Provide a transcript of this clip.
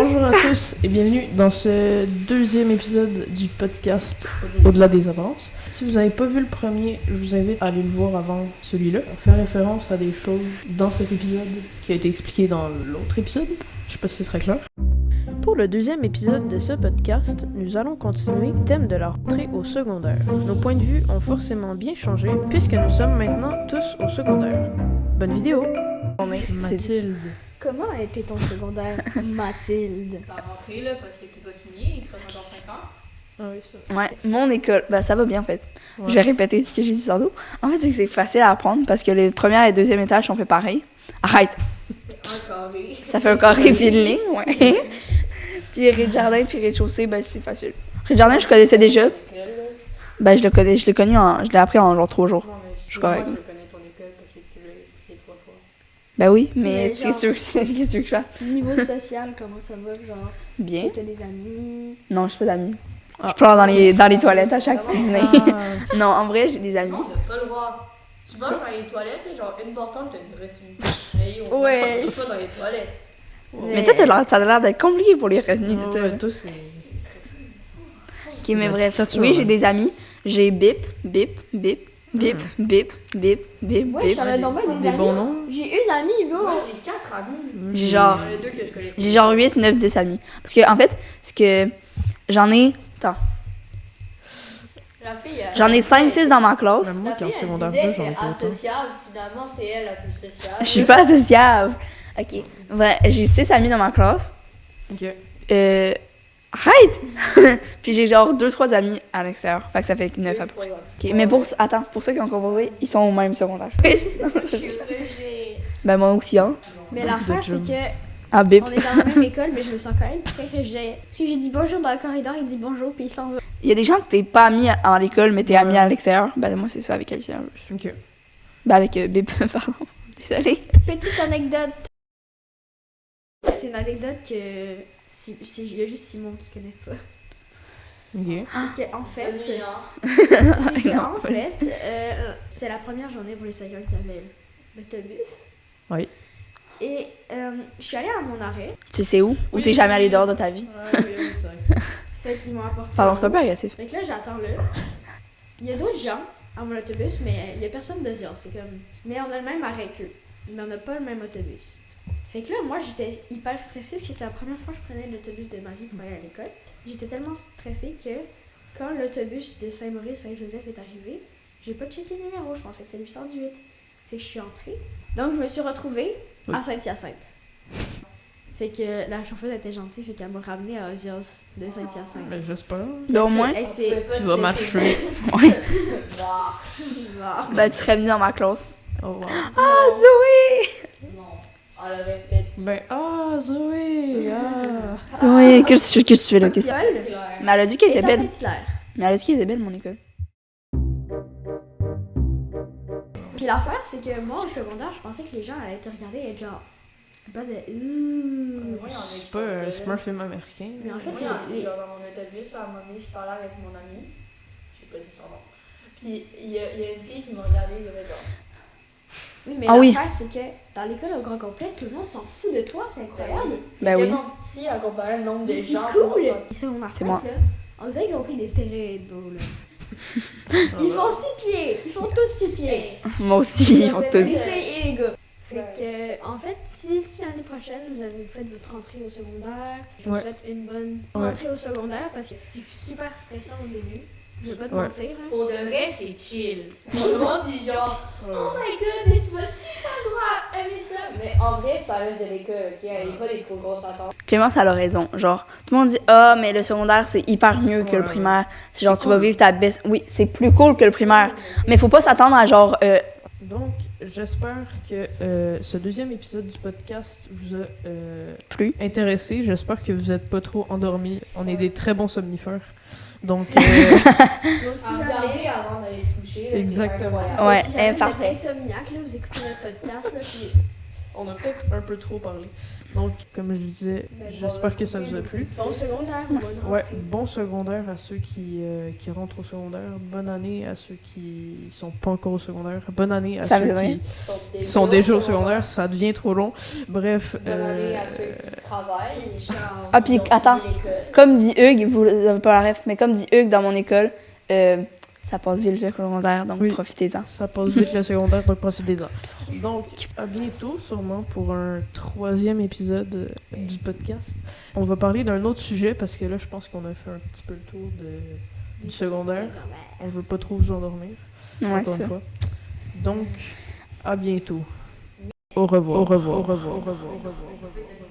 Bonjour à tous et bienvenue dans ce deuxième épisode du podcast Au-delà des avances. Si vous n'avez pas vu le premier, je vous invite à aller le voir avant celui-là. On fait référence à des choses dans cet épisode qui a été expliqué dans l'autre épisode. Je sais pas si ce serait clair. Pour le deuxième épisode de ce podcast, nous allons continuer le thème de la rentrée au secondaire. Nos points de vue ont forcément bien changé puisque nous sommes maintenant tous au secondaire. Bonne vidéo! Mathilde. Comment a été ton secondaire, Mathilde? Pas rentré là parce que t'es pas fini, il te reste encore 5 ans. Ah oui, ça. Ouais, mon école, ça va bien en fait. Ouais. Je vais répéter ce que j'ai dit tantôt. En fait, c'est que c'est facile à apprendre parce que les premières et deuxième étages sont fait pareil. Arrête! Un carré. Ça fait un carré puis une ligne, ouais. Puis rez-de-jardin puis rez-de-chaussée, c'est facile. Rez-de-jardin, je connaissais déjà. Je l'ai appris en genre 3 jours. Non, mais Je suis moi, correcte. je connais ton école parce que tu l'as expliqué 3 fois. Ben oui, Mais mais genre- qu'est-ce que tu veux que je fasse? Niveau social, comment ça va? Genre, Bien. t'as des amis? Non, je suis pas d'amis. Ah. Je pleure dans les toilettes à chaque dîner. Ah, Non, en vrai, j'ai des amis. Non, t'as pas le droit. Tu vas dans les toilettes, et genre une portante, t'as une retenue. On Ouais. Tu pas dans les toilettes. Mais toi, ça a l'air d'être compliqué pour les revenus, tout ça. ouais, toi, c'est... Ok, mais bref. dictature, Oui, ouais. j'ai des amis. J'ai bip, bip, bip, bip, bip, bip, bip, Ouais, bip. ça va donc bien des Des amis. bons noms? J'ai une amie, Moi, là. j'ai 4 amis. J'ai genre, Il y en a 2 que je connais. j'ai genre 8, 9, 10 amis. Parce que, en fait, c'est que j'en ai, La fille, j'en ai 5, 6 dans ma classe. Même moi La qui en fille, elle secondaire disait 2, j'en ai qu'elle pas est autant. associable, finalement, c'est elle la plus sociable. Je suis pas associable. Ok. Ouais, j'ai 6 amis dans ma classe. Ok. Arrête! Puis j'ai genre 2-3 amis à l'extérieur. Fait que ça fait 9 après. Ok, mais pour ceux qui ont compris, ils sont au même secondaire. Ben moi aussi, hein. Mais Beaucoup l'affaire, de c'est jobs. que Ah, bip. on est dans la même école, mais je me sens quand même très que j'ai dit bonjour dans le corridor, il dit bonjour, puis il s'en va. Il y a des gens que t'es pas ami à l'école, mais t'es ami à l'extérieur. Ben moi, c'est ça avec quelqu'un. Ok. Ben avec bip, pardon. Désolée. Petite anecdote. C'est une anecdote que il y a juste Simon qui connaît pas. Ok. C'est qu'en fait, c'est la première journée pour les 5 ans qui avaient l'autobus. Oui. Et je suis allée à mon arrêt. Tu sais où? Ou t'es jamais allé dehors de ta vie? Ouais, oui, c'est vrai. Fait qu'ils m'ont apporté. Pardon, c'est un peu agressif. Fait que là, j'attends là. Il y a d'autres gens à mon autobus, mais il y a personne de Zion. C'est comme. Mais on a le même arrêt qu'eux. Mais on n'a pas le même autobus. Fait que là, moi, j'étais hyper stressée parce que c'est la première fois que je prenais l'autobus de ma vie pour aller à l'école. J'étais tellement stressée que quand l'autobus de Saint-Maurice-Saint-Joseph est arrivé, j'ai pas checké le numéro, je pensais que c'était 818. Fait que je suis entrée. Donc, je me suis retrouvée à Saint-Hyacinthe. Fait que la chauffeuse était gentille, fait qu'elle m'a ramenée à Ozios de Saint-Hyacinthe. Mais j'espère. Ben au moins. Elle s'est. Tu vas marcher. Ouais. Bah. Ben tu serais venu dans ma classe. Oh, wow. Ah, Zoé! Non. Elle aurait peut-être. Ben, Zoé! Ah! Zoé, qu'est-ce que tu fais là? Qu'est-ce que- L'école Mais elle a dit qu'elle est était à belle. Saint-Hilaire. Mais elle a dit qu'elle était belle, mon école. Puis l'affaire, c'est que moi, au secondaire, je pensais que les gens allaient te regarder et être genre. Pas de. Moi, il y en a C'est qui pas pensaient- c'est pas un film américain. Mais en fait, Moi, les- genre dans mon autobus, à un moment donné, je parlais avec mon ami. J'ai pas dit son nom. Puis il y a une fille qui m'a regardé, il avait genre. Oui, mais Ah oui. l'affaire, c'est que dans l'école au grand complet, tout le monde s'en fout de toi, c'est incroyable. Ben oui. Tellement petit à comparer le nombre de Mais c'est gens. cool! qu'on- Ils sont C'est moi. là. On dirait qu'ils ont pris des stéroïdes, bro, là. Ils font 6 pieds! Ils font tous 6 pieds! Moi aussi, il faut que Les tu... filles et les gars. Fait que, en fait, si l'année prochaine vous avez fait votre rentrée au secondaire, je vous Ouais. souhaite une bonne Ouais. rentrée au secondaire parce que c'est super stressant au début. Je vais pas te Ouais. mentir. Hein. Pour de vrai, c'est chill. Tout le monde dit genre, oh my god, mais tu vas super droit aimer ça. Mais en vrai, ça reste de l'école, ok? Il n'y a pas des trop grosses attentes. Clémence, elle a raison. Genre, tout le monde dit « Ah, mais le secondaire, c'est hyper mieux que le Ouais. primaire. » C'est genre, C'est tu vas cool. vivre ta best... Oui, c'est plus cool que le primaire. Mais faut pas s'attendre à genre... Donc, j'espère que ce deuxième épisode du podcast vous a Plus. intéressé. J'espère que vous n'êtes pas trop endormis. On est des très bons somnifères. Donc, Donc, si À regarder jamais, avant d'aller se coucher. là, Exactement. c'est c'est incroyable. ça, Ouais, si jamais vous êtes parfait. insomniaque, là, vous écoutez notre podcast, là, puis on a peut-être un peu trop parlé. Donc, comme je disais, j'espère que ça vous a plu. bon secondaire ou bonne Ouais, rentrée. bon secondaire à ceux qui rentrent au secondaire. Bonne année à ceux qui sont pas encore au secondaire. Bonne année à Ça ceux veut dire qui sont déjà au secondaire. Ça devient trop long. Bref, Bonne année à ceux qui travail. Ah, puis attends, comme dit Hugues, vous n'avez pas la ref, mais comme dit Hugues dans mon école, ça passe vite le secondaire, donc Oui. profitez-en. Ça passe vite le secondaire, donc profitez-en. Donc, à bientôt, sûrement, pour un 3e épisode du podcast. On va parler d'un autre sujet, parce que là, je pense qu'on a fait un petit peu le tour du secondaire. On veut pas trop vous endormir, Ouais, encore ça. une fois. Donc, à bientôt. Au revoir. Au revoir. Au revoir. Au revoir. Au revoir.